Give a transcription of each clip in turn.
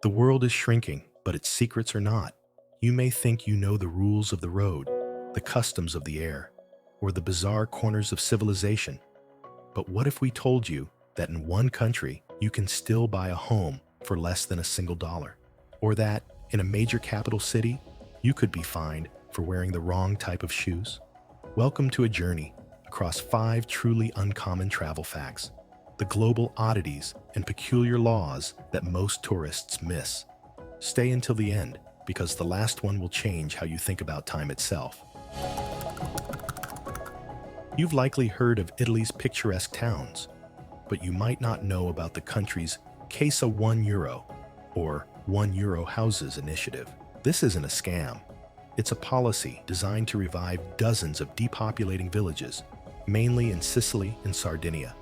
The world is shrinking, but its secrets are not. You may think you know the rules of the road, the customs of the air, or the bizarre corners of civilization. But what if we told you that in one country you can still buy a home for less than $1? Or that in a major capital city you could be fined for wearing the wrong type of shoes? Welcome to a journey across 5 truly uncommon travel facts, the global oddities and peculiar laws that most tourists miss. Stay until the end, because the last one will change how you think about time itself. You've likely heard of Italy's picturesque towns, but you might not know about the country's Casa €1 or €1 houses initiative. This isn't a scam. It's a policy designed to revive dozens of depopulating villages, mainly in Sicily and Sardinia.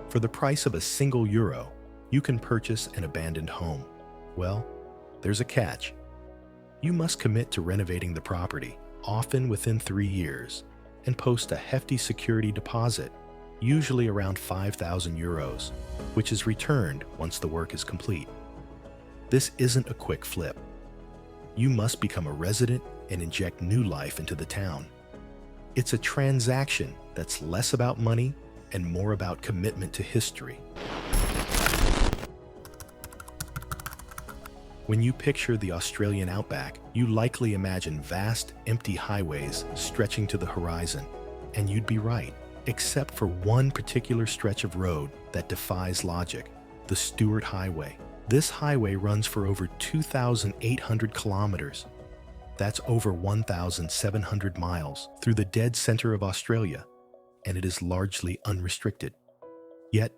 For the price of a single euro, you can purchase an abandoned home. Well, there's a catch. You must commit to renovating the property, often within 3 years, and post a hefty security deposit, usually around €5,000, which is returned once the work is complete. This isn't a quick flip. You must become a resident and inject new life into the town. It's a transaction that's less about money and more about commitment to history. When you picture the Australian Outback, you likely imagine vast, empty highways stretching to the horizon. And you'd be right, except for one particular stretch of road that defies logic, the Stuart Highway. This highway runs for over 2,800 kilometers. That's over 1,700 miles through the dead center of Australia, and it is largely unrestricted. Yet,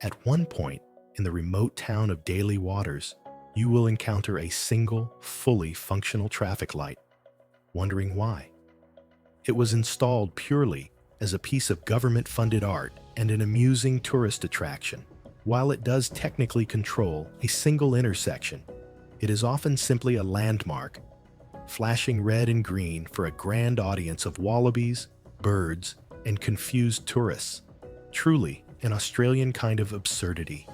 at one point in the remote town of Daly Waters, you will encounter a single, fully functional traffic light. Wondering why? It was installed purely as a piece of government-funded art and an amusing tourist attraction. While it does technically control a single intersection, it is often simply a landmark, flashing red and green for a grand audience of wallabies, birds, and confused tourists. Truly an Australian kind of absurdity.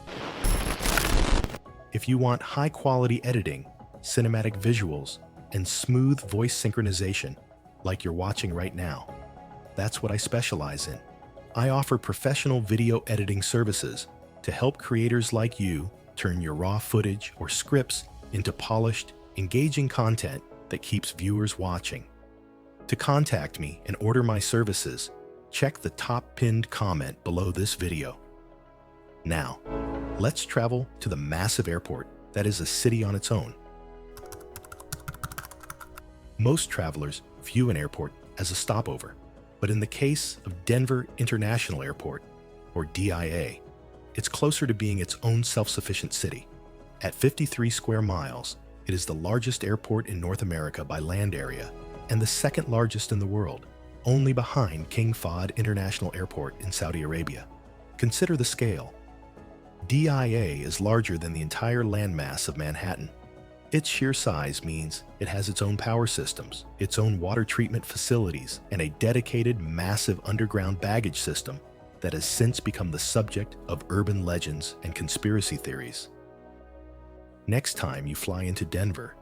If you want high-quality editing, cinematic visuals, and smooth voice synchronization, like you're watching right now, that's what I specialize in. I offer professional video editing services to help creators like you turn your raw footage or scripts into polished, engaging content that keeps viewers watching. To contact me and order my services, check the top pinned comment below this video. Now, let's travel to the massive airport that is a city on its own. Most travelers view an airport as a stopover, but in the case of Denver International Airport, or DIA, it's closer to being its own self-sufficient city. At 53 square miles, it is the largest airport in North America by land area and the second largest in the world, only behind King Fahd International Airport in Saudi Arabia. Consider the scale. DIA is larger than the entire landmass of Manhattan. Its sheer size means it has its own power systems, its own water treatment facilities, and a dedicated, massive underground baggage system that has since become the subject of urban legends and conspiracy theories. Next time you fly into Denver,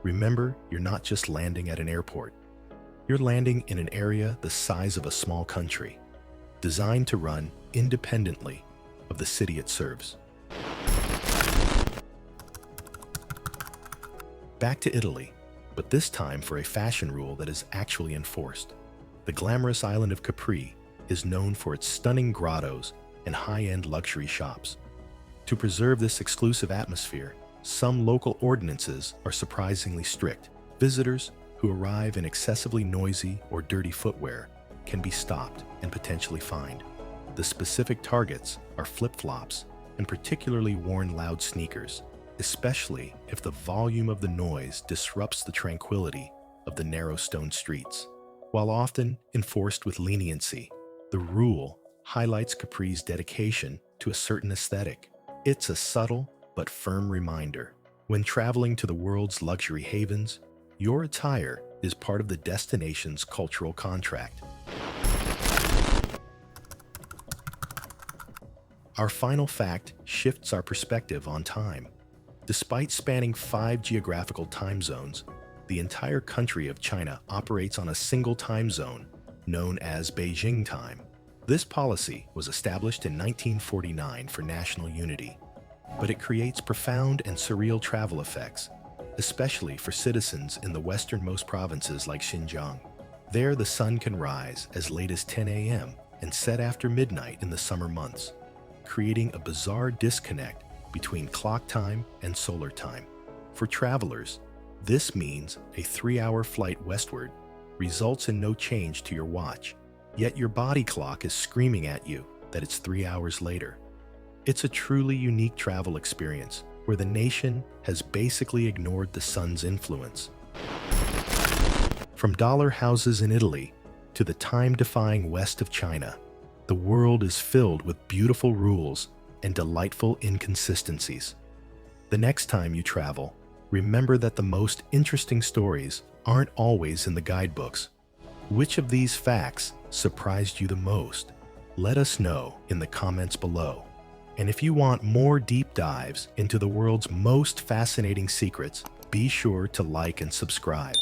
remember you're not just landing at an airport. You're landing in an area the size of a small country, designed to run independently of the city it serves. Back to Italy, but this time for a fashion rule that is actually enforced. The glamorous island of Capri is known for its stunning grottos and high-end luxury shops. To preserve this exclusive atmosphere, some local ordinances are surprisingly strict. Visitors who arrive in excessively noisy or dirty footwear can be stopped and potentially fined. The specific targets are flip-flops and particularly worn loud sneakers, especially if the volume of the noise disrupts the tranquility of the narrow stone streets. While often enforced with leniency, the rule highlights Capri's dedication to a certain aesthetic. It's a subtle but firm reminder. When traveling to the world's luxury havens, your attire is part of the destination's cultural contract. Our final fact shifts our perspective on time. Despite spanning 5 geographical time zones, the entire country of China operates on a single time zone, known as Beijing time. This policy was established in 1949 for national unity, but it creates profound and surreal travel effects, especially for citizens in the westernmost provinces like Xinjiang. There, the sun can rise as late as 10 a.m. and set after midnight in the summer months, creating a bizarre disconnect between clock time and solar time. For travelers, this means a 3-hour flight westward results in no change to your watch, yet your body clock is screaming at you that it's 3 hours later. It's a truly unique travel experience where the nation has basically ignored the sun's influence. From dollar houses in Italy to the time-defying west of China, the world is filled with beautiful rules and delightful inconsistencies. The next time you travel, remember that the most interesting stories aren't always in the guidebooks. Which of these facts surprised you the most? Let us know in the comments below. And if you want more deep dives into the world's most fascinating secrets, be sure to like and subscribe.